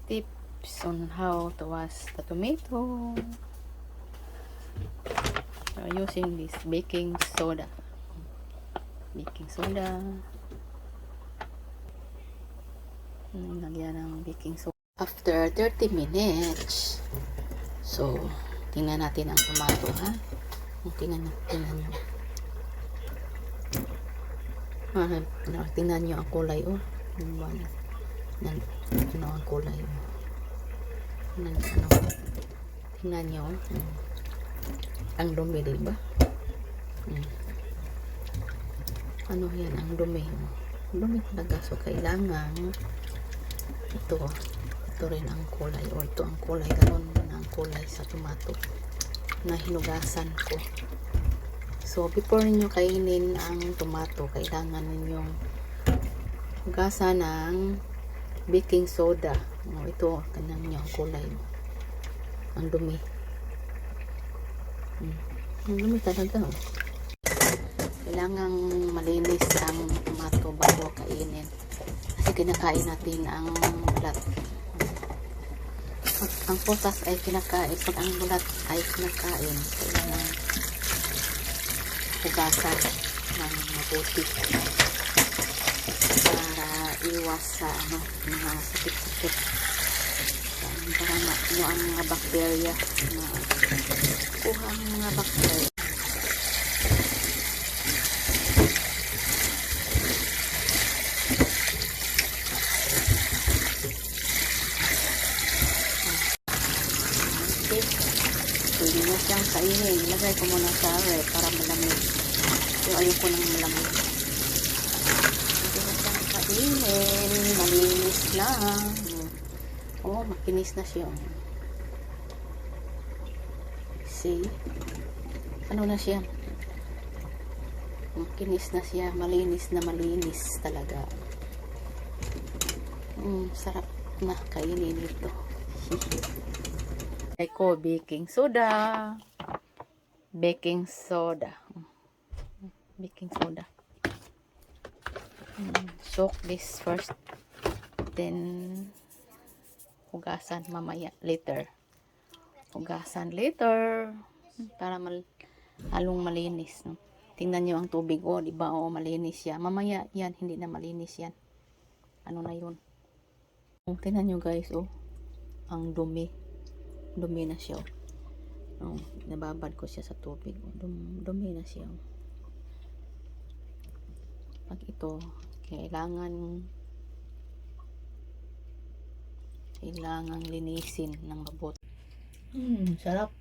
tips on how to wash the tomato using this baking soda. Lagyan ng baking soda. After 30 minutes, so tingnan natin ang tomato, ha? Tingnan nyo. Tingnan nyo ang kulay, oh. Ano ang kulay, oh. Tingnan nyo, ang dumi, diba? Ano yan, ang dumi, oh. Dumi talaga, so kailangan ito rin ang kulay, o ito ang kulay, ganoon ang kulay sa tomato na hinugasan ko. So before ninyo kainin ang tomato, kailangan ninyong hugasan ng baking soda. Ito, kanang nyo ang kulay, ang dumi. Ang dumi talaga, oh. Kailangan malinis ang tomato bago kainin, kasi kinakain natin ang balat. Ang putas ay kinakain, pag ang balat ay kinakain, kailangan hugasan ng mabuti para iwas sa mga sakit-sakit, para makuha ang mga bakterya, kuha ang mga bakterya. Pwede mo siyang kainin. Ilagay ko muna sa ref para malamig. So, ayoko nang malamig. Pwede mo siyang kainin. Malinis lang. Oh, makinis na siya. See? Ano na siya? Makinis na siya. Malinis na malinis talaga. Sarap na kainin ito. Ko baking soda. Soak this first, then hugasan mamaya, hugasan later para halong malinis, no? Tingnan nyo ang tubig, oh, diba? Oh, malinis yan. Mamaya yan, hindi na malinis yan. Ano na yun? Tingnan nyo guys, oh, ang dumi na siya, oh. Nababad ko siya sa tubig, oh. Dumi na siya, oh. Pag ito, kailangan linisin ng mabuti. Sarap.